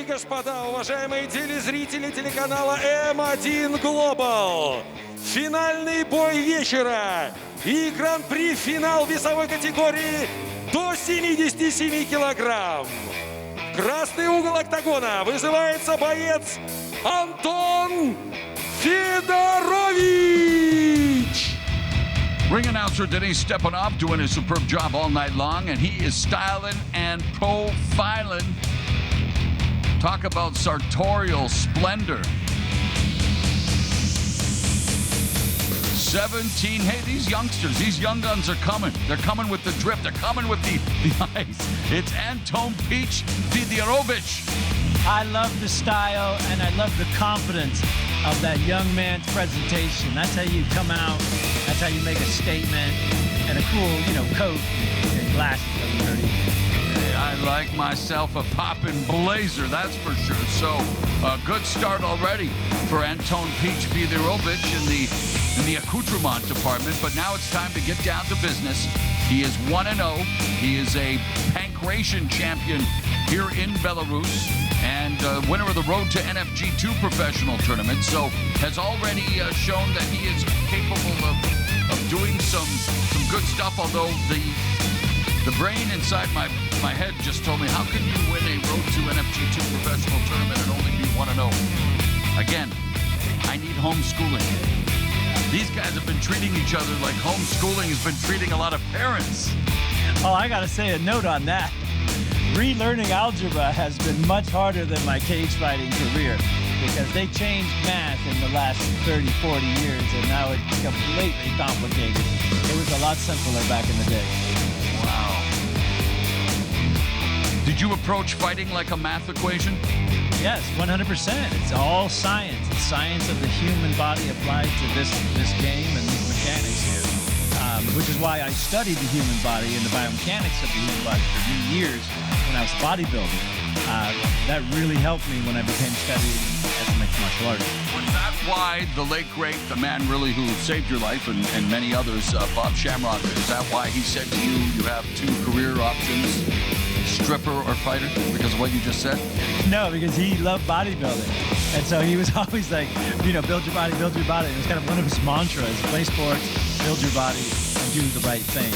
господа, уважаемые телезрители телеканала М1 Global, финальный бой вечера и гран-при финал весовой категории до 77 килограмм. В красный угол октагона вызывается боец Anton Fedorovich. Ring announcer Denis stepping up, doing a superb job all night long, and he is styling and profiling. Talk about sartorial splendor. 17, hey, these youngsters, these young guns are coming. They're coming with the drip, they're coming with the ice. It's Anton Fedorovich. I love the style and I love the confidence of that young man's presentation. That's how you come out, that's how you make a statement, and a cool, coat and glasses doesn't hurt either. Hey, I like myself a poppin' blazer, that's for sure. So, a good start already for Anton Fedorovich in the accoutrement department, but now it's time to get down to business. He is 1-0. He is a pancration champion here in Belarus and winner of the Road to NFG 2 professional tournament. So has already shown that he is capable of doing some good stuff, although the brain inside my head just told me, how can you win a Road to NFG 2 professional tournament and only be 1-0? Again, I need homeschooling. These guys have been treating each other like homeschooling has been treating a lot of parents. Oh, I gotta say a note on that. Relearning algebra has been much harder than my cage fighting career because they changed math in the last 30, 40 years and now it's completely complicated. It was a lot simpler back in the day. Wow. Did you approach fighting like a math equation? Yes, 100%. It's all science. It's science of the human body applied to this game and these mechanics here. Which is why I studied the human body and the biomechanics of the human body for many years when I was a bodybuilder. That really helped me when I became studying as a mixed martial artist. Was that why the late great, the man really who saved your life and many others, Bob Shamrock, is that why he said to you, you have two career options, stripper or fighter, because of what you just said? No, because he loved bodybuilding. And so he was always like, build your body, build your body. It was kind of one of his mantras, play sports, build your body, and do the right thing.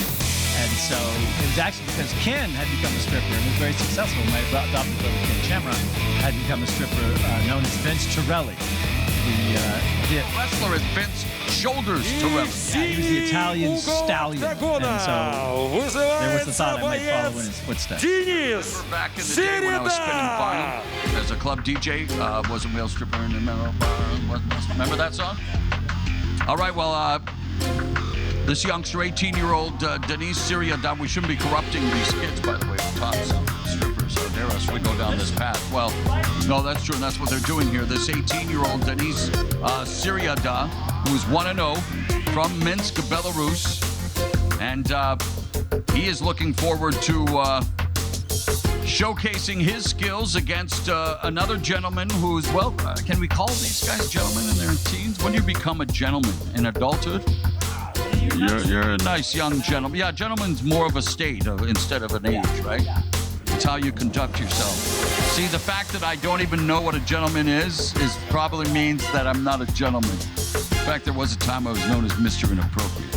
And so it was actually because Ken had become a stripper and was very successful. My adopted brother, Ken Shamrock, had become a stripper known as Vince Torelli. The wrestler is Vince Shoulders Torelli. Yeah, he was the Italian stallion. And so there was the thought I might follow in his footsteps. Denis, Back in the day when I was spinning vinyl as a club DJ, was a male stripper in the middle. Remember that song? All right, well, this youngster, 18-year-old Denis, Sereda, we shouldn't be corrupting these kids, by the way, with top strippers. How dare us, we go down this path. Well, no, that's true, and that's what they're doing here. This 18-year-old Denis Sereda, who's 1-0 from Minsk, Belarus, and he is looking forward to showcasing his skills against another gentleman who's, well, can we call these guys gentlemen in their teens? When do you become a gentleman? In adulthood? You're a nice young gentleman. Yeah, gentleman's more of a state instead of an age, right? It's how you conduct yourself. See, the fact that I don't even know what a gentleman is probably means that I'm not a gentleman. In fact, there was a time I was known as Mr. Inappropriate.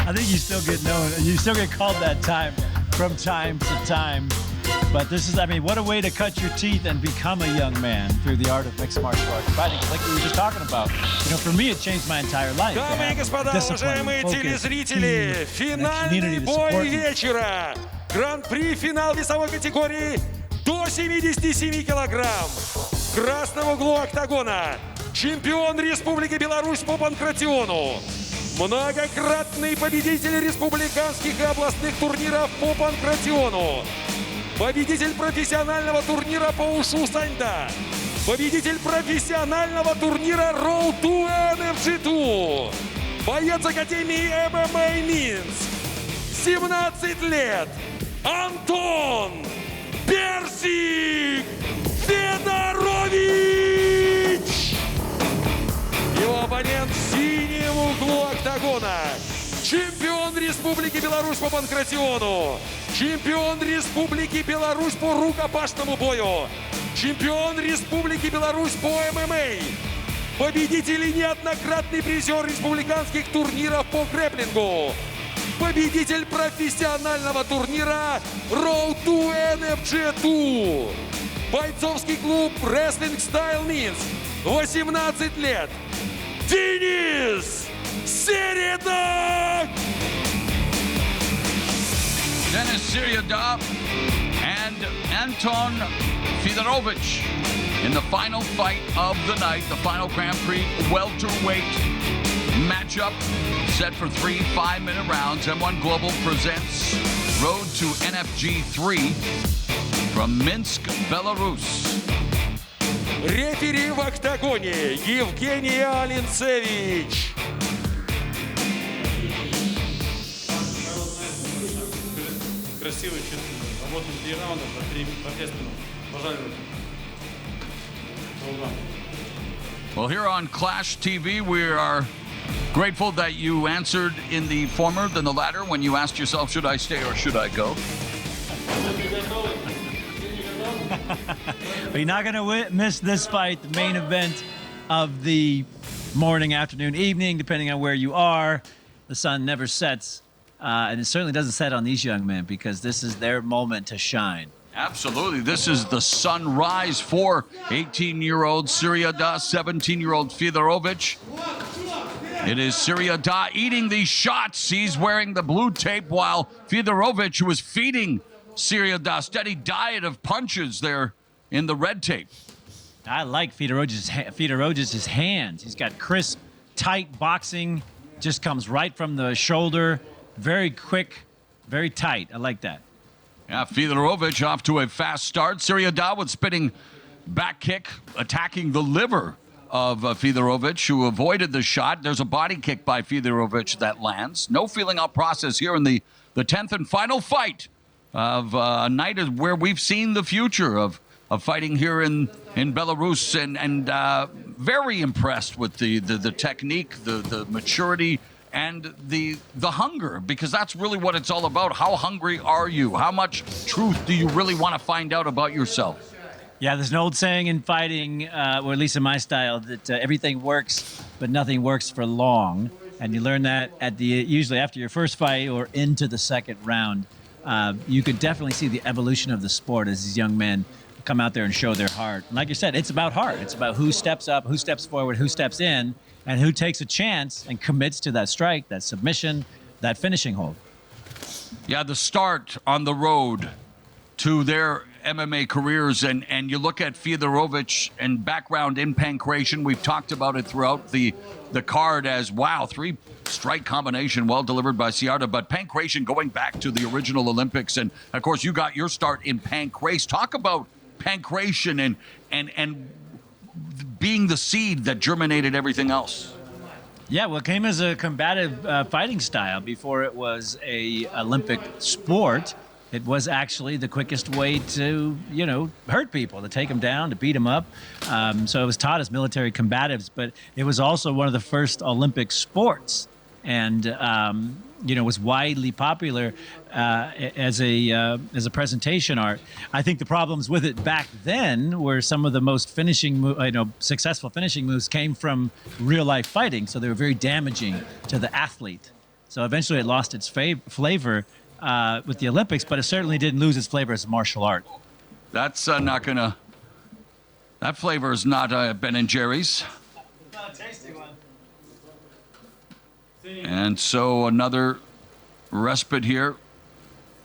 I think you still get known, you still get called that from time to time. But this is, what a way to cut your teeth and become a young man through the art of mixed martial arts fighting. Like we were just talking about. For me, it changed my entire life. Дамы и господа, уважаемые телезрители, финальный бой вечера. Гран-при финал весовой категории до 77 килограмм. В красном углу октагона чемпион Республики Беларусь по панкратиону. Многократный победитель республиканских и областных турниров по панкратиону. Победитель профессионального турнира по ушу Саньда. Победитель профессионального турнира Road to NFG 2. Боец Академии ММА Минск. 17 лет. Антон Федорович. Его оппонент в синем углу октагона. Чемпион Республики Беларусь по панкратиону. чемпион Республики Беларусь по рукопашному бою, чемпион Республики Беларусь по ММА, победитель и неоднократный призер республиканских турниров по грэпплингу, победитель профессионального турнира Road to NFG Tour, бойцовский клуб Wrestling Style Минск, 18 лет, Denis Sereda! Denis Sereda and Anton Fedorovich in the final fight of the night, the final Grand Prix welterweight matchup set for 3 5-minute rounds. M1 Global presents Road to NFG 3 from Minsk, Belarus. Рефери в октагоне Евгений Алинцевич. Красивый, чувственно. Работаем 3 раунда, по 5 минут. Пожалуйста. Well, here on Clash TV, we are grateful that you answered in the former than the latter when you asked yourself, should I stay or should I go? But you're not going to miss this fight, the main event of the morning, afternoon, evening, depending on where you are. The sun never sets, and it certainly doesn't set on these young men because this is their moment to shine. Absolutely. This is the sunrise for 18-year-old Sereda, 17-year-old Fedorovich. It is Sereda eating these shots. He's wearing the blue tape while Fedorovich was feeding Sereda. Steady diet of punches there in the red tape. I like Fedorovich's hands. He's got crisp, tight boxing. Just comes right from the shoulder. Very quick, very tight. I like that. Yeah, Fedorovich off to a fast start. Sereda with spinning back kick, attacking the liver of Fedorovich, who avoided the shot. There's a body kick by Fedorovich that lands. No feeling out process here in the 10th and final fight of a night where we've seen the future of fighting here in Belarus, and very impressed with the technique, the maturity, and the hunger, because that's really what it's all about. How hungry are you? How much truth do you really want to find out about yourself? Yeah, there's an old saying in fighting, or at least in my style, that everything works, but nothing works for long. And you learn that usually after your first fight or into the second round. You could definitely see the evolution of the sport as these young men come out there and show their heart. And like you said, it's about heart. It's about who steps up, who steps forward, who steps in, and who takes a chance and commits to that strike, that submission, that finishing hold. Yeah, the start on the road to their MMA careers, and you look at Fedorovich and background in pancreation. We've talked about it throughout the card as, wow, 3-strike combination, well delivered by Sereda, but pancreation going back to the original Olympics. And, of course, you got your start in pancreas. Talk about pancreation and being the seed that germinated everything else. Yeah, well, it came as a combative fighting style before it was a Olympic sport. It was actually the quickest way to, hurt people, to take them down, to beat them up. So it was taught as military combatives, but it was also one of the first Olympic sports, and was widely popular as a presentation art. I think the problems with it back then were some of the most successful finishing moves came from real life fighting, so they were very damaging to the athlete. So eventually it lost its flavor with the Olympics, but it certainly didn't lose its flavor as a martial art. That's not gonna. That flavor is not Ben and Jerry's. Not a tasty one. And so another respite here,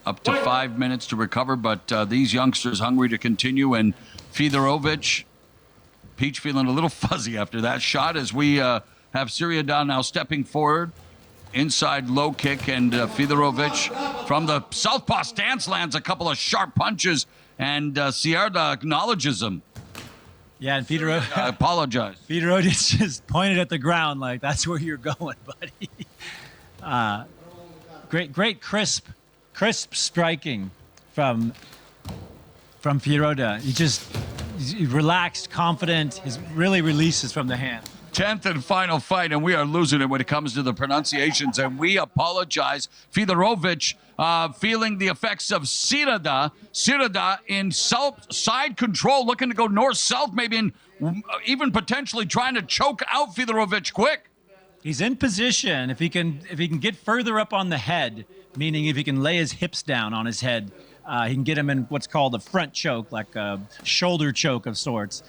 up to 5 minutes to recover. But these youngsters hungry to continue. And Fedorovich, Peach feeling a little fuzzy after that shot as we have Sereda now stepping forward. Inside low kick, and Fedorovich from the southpaw stance lands a couple of sharp punches, and Sereda acknowledges him. Yeah, and Fedorovich... I apologize. Fedorovich just pointed at the ground like, that's where you're going, buddy. Great crisp striking from Sereda. He relaxed, confident. His really releases from the hand. 10th and final fight, and we are losing it when it comes to the pronunciations, and we apologize. Fedorovich feeling the effects of Sereda. Sereda in side control, looking to go north-south, maybe, and even potentially trying to choke out Fedorovich quick. He's in position. If he can get further up on the head, meaning if he can lay his hips down on his head, he can get him in what's called a front choke, like a shoulder choke of sorts.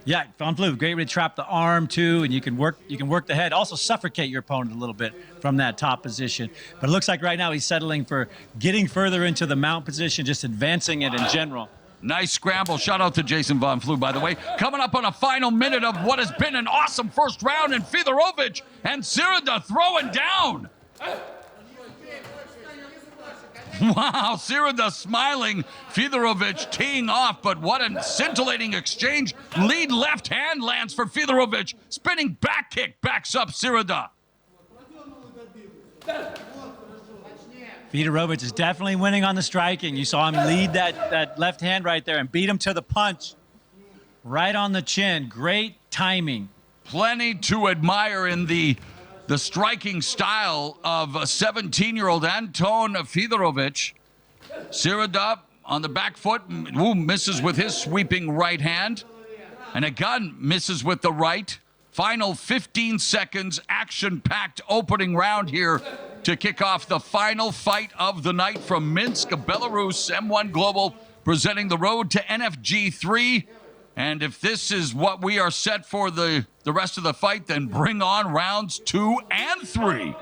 Yeah, Von Flue, great way to trap the arm too, and you can work the head. Also suffocate your opponent a little bit from that top position. But it looks like right now he's settling for getting further into the mount position, just advancing it in general. Nice scramble. Shout out to Jason Von Flue, by the way. Coming up on a final minute of what has been an awesome first round, and Fedorovich and Sereda throwing down. Wow, Sereda smiling, Fedorovich teeing off, but what a scintillating exchange. Lead left hand lands for Fedorovich. Spinning back kick backs up Sereda. Fedorovich is definitely winning on the striking. You saw him lead that left hand right there and beat him to the punch. Right on the chin. Great timing. Plenty to admire in the striking style of 17-year-old Anton Fedorovich. Sereda on the back foot, misses with his sweeping right hand. And again, misses with the right. Final 15 seconds, action-packed opening round here to kick off the final fight of the night from Minsk, Belarus. M1 Global presenting the road to NFG 3. And if this is what we are set for the rest of the fight, then bring on rounds 2 and 3.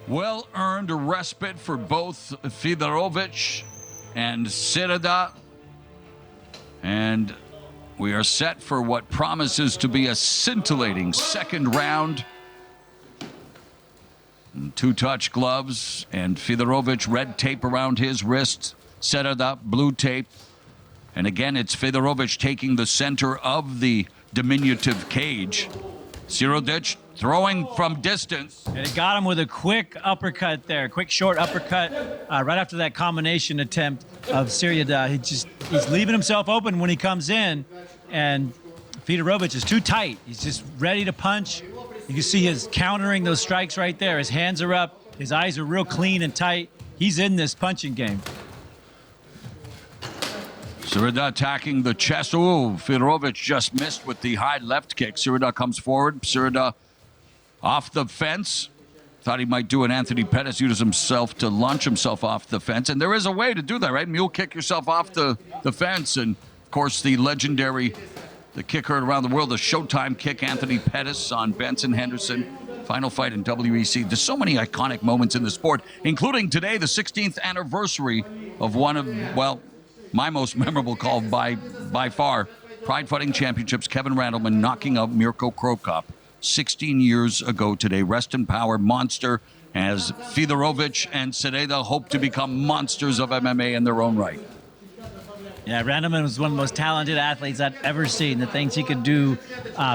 Well-earned respite for both Fedorovich and Sereda. And we are set for what promises to be a scintillating second round. Two-touch gloves, and Fedorovich red tape around his wrist. Sereda blue tape. And again, it's Fedorovich taking the center of the diminutive cage. Sereda throwing from distance. And it got him with a quick uppercut there, quick short uppercut right after that combination attempt of Sereda. He's leaving himself open when he comes in, and Fedorovich is too tight. He's just ready to punch. You can see his countering those strikes right there. His hands are up. His eyes are real clean and tight. He's in this punching game. Sereda attacking the chest. Oh, Fedorovich just missed with the high left kick. Sereda comes forward. Sereda off the fence. Thought he might do an Anthony Pettis, use himself to launch himself off the fence. And there is a way to do that, right? Mule kick yourself off the fence. And, of course, the legendary, the kick heard around the world, the Showtime kick, Anthony Pettis on Benson Henderson. Final fight in WEC. There's so many iconic moments in the sport, including today, the 16th anniversary of one of, well, my most memorable call by far, Pride Fighting Championships, Kevin Randleman knocking out Mirko Krokop 16 years ago today. Rest in power, monster, as Fedorovich and Sereda hope to become monsters of MMA in their own right. Yeah, Randleman was one of the most talented athletes I've ever seen. The things he could do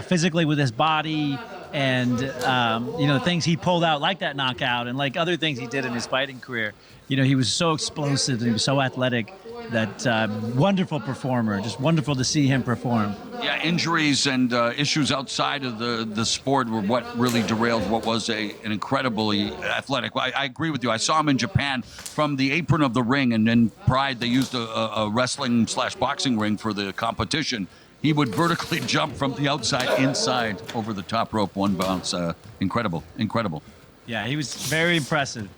physically with his body, and the things he pulled out, like that knockout, and like other things he did in his fighting career. He was so explosive and he was so athletic. That wonderful performer, just wonderful to see him perform. Yeah, injuries and issues outside of the sport were what really derailed what was an incredibly athletic. I agree with you. I saw him in Japan from the apron of the ring, and in Pride they used a wrestling/boxing ring for the competition. he would vertically jump from the outside inside over the top rope, one bounce. Incredible, incredible. Yeah, he was very impressive.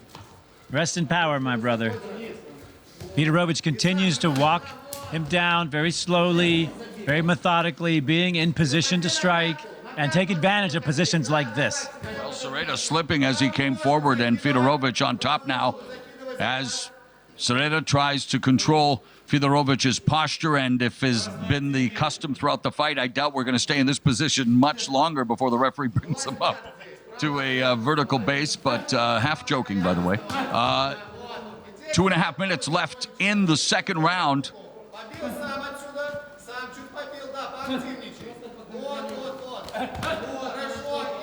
Rest in power, my brother. Fedorovich continues to walk him down very slowly, very methodically, being in position to strike and take advantage of positions like this. Well, Sereda slipping as he came forward, and Fedorovich on top now as Sereda tries to control Fedorovich's posture, and if has been the custom throughout the fight, I doubt we're going to stay in this position much longer before the referee brings him up to a vertical base, but half joking, by the way. 2.5 minutes left in the second round.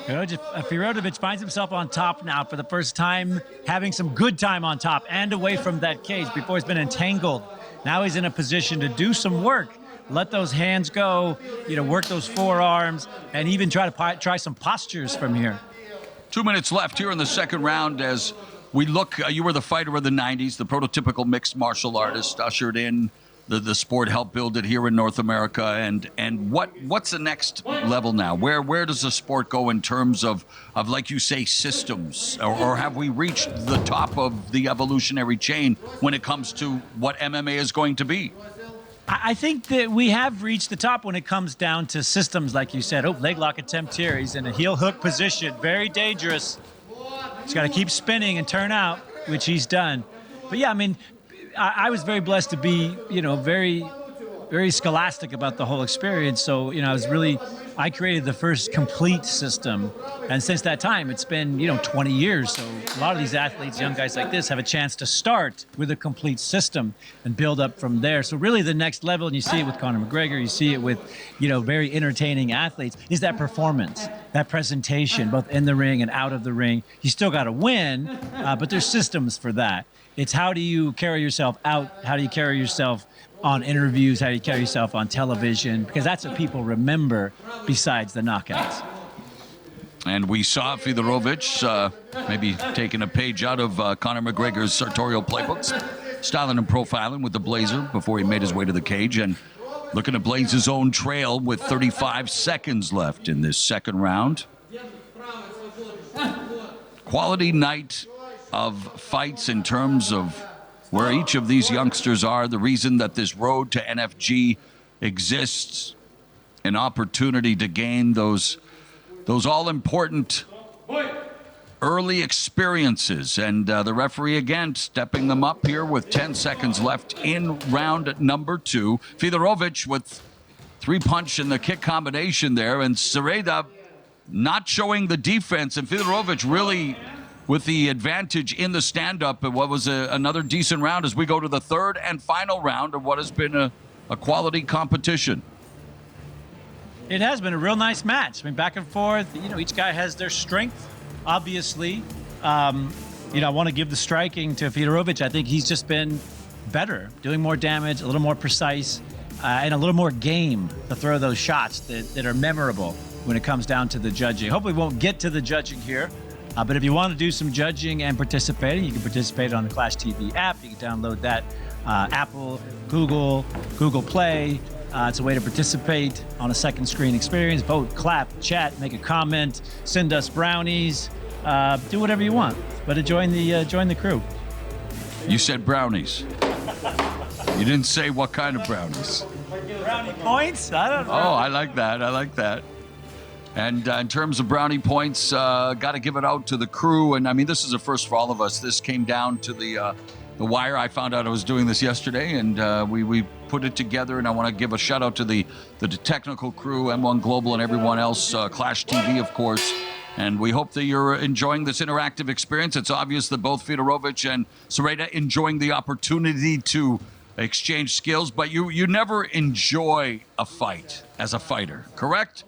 Fedorovich finds himself on top now for the first time, having some good time on top and away from that cage. Before he's been entangled. Now he's in a position to do some work. Let those hands go, work those forearms, and even try some postures from here. 2 minutes left here in the second round as we look. You were the fighter of the 90s, the prototypical mixed martial artist, ushered in the sport, helped build it here in North America. And what's the next level now? Where does the sport go in terms of like you say, systems? Or have we reached the top of the evolutionary chain when it comes to what MMA is going to be? I think that we have reached the top when it comes down to systems, like you said. Oh, leg lock attempt here. He's in a heel hook position. Very dangerous. He's got to keep spinning and turn out, which he's done. But yeah, I mean, I was very blessed to be, very, very scholastic about the whole experience. So, I created the first complete system. And since that time, it's been, 20 years. So a lot of these athletes, young guys like this, have a chance to start with a complete system and build up from there. So really the next level, and you see it with Conor McGregor, you see it with, very entertaining athletes, is that performance, that presentation, both in the ring and out of the ring. You still got to win, but there's systems for that. It's how do you carry yourself out? How do you carry yourself on interviews? How do you carry yourself on television? Because that's what people remember besides the knockouts. And we saw Fedorovich maybe taking a page out of Conor McGregor's sartorial playbooks, styling and profiling with the blazer before he made his way to the cage, and looking to blaze his own trail with 35 seconds left in this second round. Quality night of fights in terms of where each of these youngsters are, the reason that this road to NFG exists, an opportunity to gain those all-important early experiences. And the referee again stepping them up here with 10 seconds left in round number 2. Fedorovich with 3-punch in the kick combination there, and Sereda not showing the defense, and Fedorovich really with the advantage in the stand-up. And what was another decent round as we go to the third and final round of what has been a quality competition. It has been a real nice match. I mean, back and forth. Each guy has their strength, obviously. I want to give the striking to Fedorovich. I think he's just been better, doing more damage, a little more precise, and a little more game to throw those shots that are memorable when it comes down to the judging. Hopefully we won't get to the judging here. But if you want to do some judging and participating, you can participate on the Clash TV app. You can download that. Apple, Google Play. It's a way to participate on a second screen experience. Vote, clap, chat, make a comment, send us brownies. Do whatever you want. But join the crew. You said brownies. You didn't say what kind of brownies. Brownie points? I don't know. Oh, I like that. And in terms of brownie points, got to give it out to the crew. And I mean, this is a first for all of us. This came down to the wire. I found out I was doing this yesterday, and we put it together. And I want to give a shout out to the technical crew, M1 Global, and everyone else, Clash TV, of course. And we hope that you're enjoying this interactive experience. It's obvious that both Fedorovich and Sereda enjoying the opportunity to exchange skills, but you never enjoy a fight as a fighter, correct?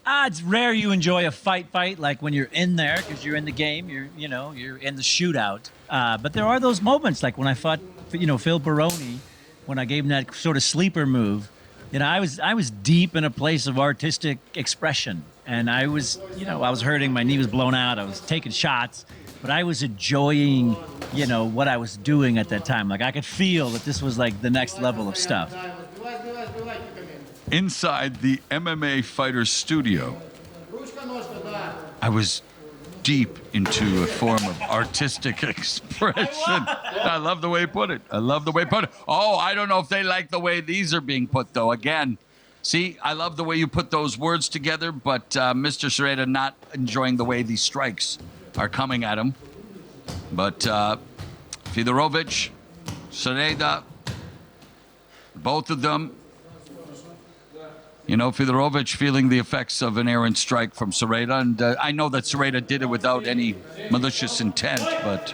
It's rare you enjoy a fight like when you're in there because you're in the game, you're in the shootout. But there are those moments like when I fought, Phil Baroni, when I gave him that sort of sleeper move. I was deep in a place of artistic expression, and I was hurting. My knee was blown out. I was taking shots, but I was enjoying, what I was doing at that time. Like I could feel that this was like the next level of stuff. inside the MMA Fighter studio, I was deep into a form of artistic expression. I love the way he put it. I love the way he put it. Oh, I don't know if they like the way these are being put, though. Again, see, I love the way you put those words together, but Mr. Sereda not enjoying the way these strikes are coming at him. But Fedorovich, Sereda, both of them, you know, Fedorovich feeling the effects of an errant strike from Sereda. And I know that Sereda did it without any malicious intent, but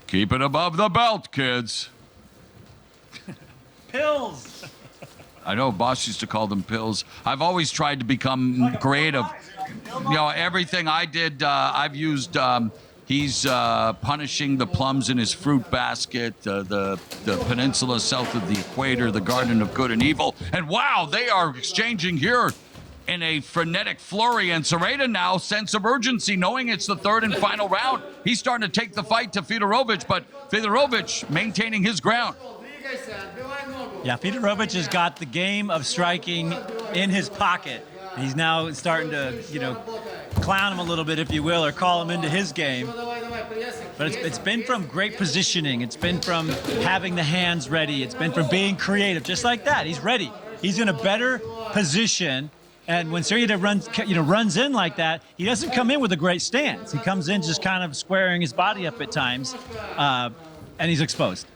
keep it above the belt, kids. Pills. I know boss used to call them pills. I've always tried to become creative. You know, everything I did, I've used, he's punishing the plums in his fruit basket, the peninsula south of the equator, the Garden of Good and Evil. And wow, they are exchanging here in a frenetic flurry. And Sereda now, sense of urgency, knowing it's the third and final round. He's starting to take the fight to Fedorovich, but Fedorovich maintaining his ground. Yeah, Fedorovich has got the game of striking in his pocket. He's now starting to, you know, clown him a little bit, if you will, or call him into his game. But it's been from great positioning. It's been from having the hands ready. It's been from being creative, just like that. He's ready. He's in a better position. And when Sereda runs in like that, he doesn't come in with a great stance. He comes in just kind of squaring his body up at times, and he's exposed.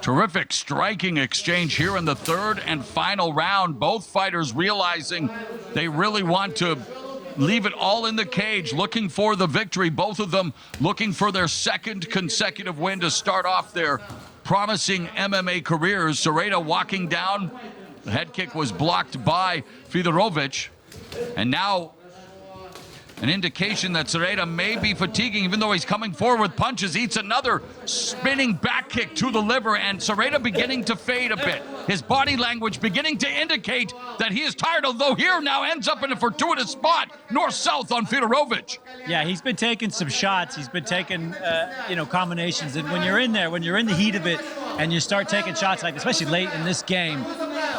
Terrific striking exchange here in the third and final round. Both fighters realizing they really want to leave it all in the cage, looking for the victory. Both of them looking for their second consecutive win to start off their promising MMA careers. Sereda walking down. The head kick was blocked by Fedorovich. And now an indication that Sereda may be fatiguing, even though he's coming forward with punches. Eats another spinning back kick to the liver, and Sereda beginning to fade a bit. His body language beginning to indicate that he is tired, although here now ends up in a fortuitous spot, north-south on Fedorovich. Yeah, he's been taking some shots. He's been taking, combinations. And when you're in there, when you're in the heat of it, and you start taking shots, like especially late in this game,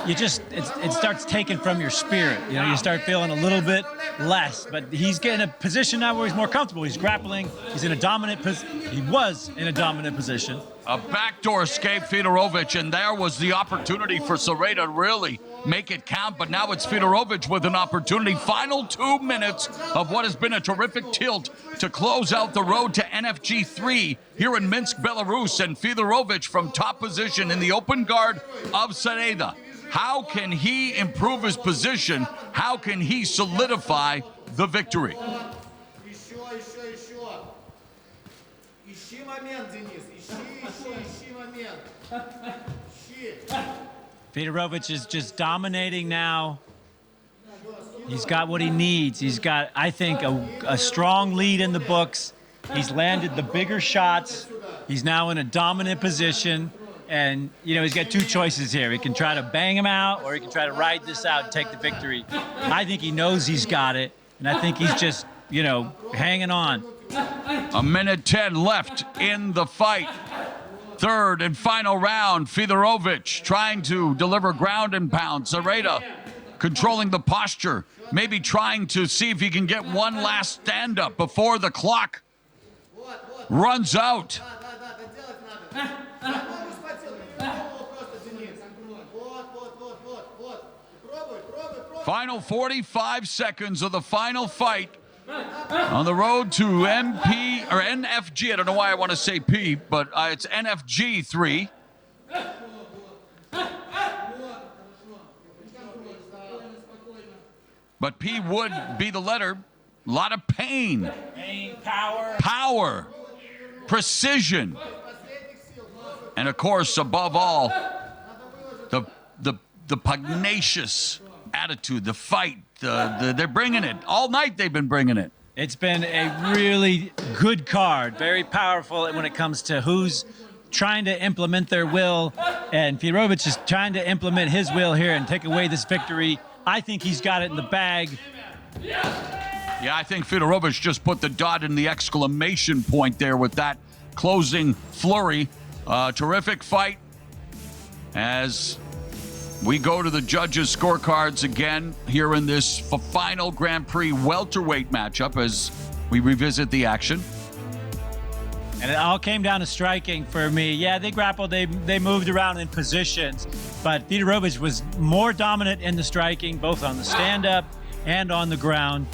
it starts taking from your spirit. You know, you start feeling a little bit less. But he's getting a position now where he's more comfortable. He's grappling. He's in a dominant position. He was in a dominant position. A backdoor escape, Fedorovich, and there was the opportunity for Sereda to really make it count, but now it's Fedorovich with an opportunity. Final 2 minutes of what has been a terrific tilt to close out the road to NFG 3 here in Minsk, Belarus, and Fedorovich from top position in the open guard of Sereda. How can he improve his position? How can he solidify the victory? Fedorovich is just dominating now. He's got what he needs. He's got, I think, a strong lead in the books. He's landed the bigger shots. He's now in a dominant position. And, you know, he's got two choices here. He can try to bang him out, or he can try to ride this out and take the victory. I think he knows he's got it. And I think he's just, you know, hanging on. A minute 10 left in the fight. Third and final round. Fedorovich trying to deliver ground and pound. Sereda controlling the posture. Maybe trying to see if he can get one last stand-up before the clock runs out. Final 45 seconds of the final fight on the road to NFG. I don't know why I want to say P, but it's NFG 3. But P would be the letter. A lot of pain. Power. Precision. And of course, above all, the pugnacious attitude, the fight. They're bringing it. All night they've been bringing it. It's been a really good card. Very powerful when it comes to who's trying to implement their will. And Fedorovich is trying to implement his will here and take away this victory. I think he's got it in the bag. Yeah, I think Fedorovich just put the dot in the exclamation point there with that closing flurry. Terrific fight as We go to the judges' scorecards again here in this final Grand Prix welterweight matchup as we revisit the action. And it all came down to striking for me. Yeah, they grappled, they moved around in positions, but Fedorovich was more dominant in the striking, both on the stand-up and on the ground.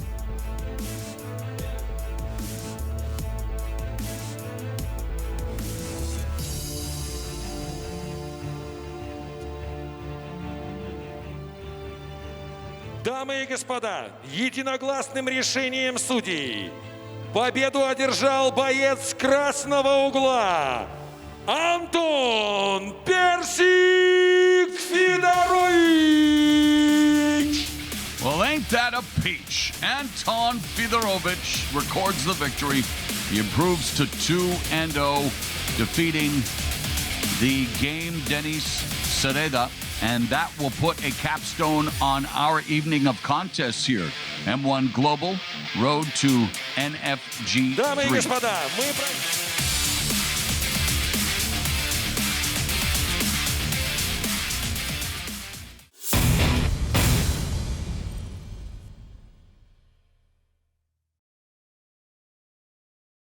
Дамы и господа, единогласным решением судей победу одержал боец красного угла Антон Федорович. Well, ain't that a peach? Anton Fedorovich records the victory. He improves to 2-0, defeating the game Denis Sereda. And that will put a capstone on our evening of contests here. M1 Global, road to NFG 3. Дамы и господа, мы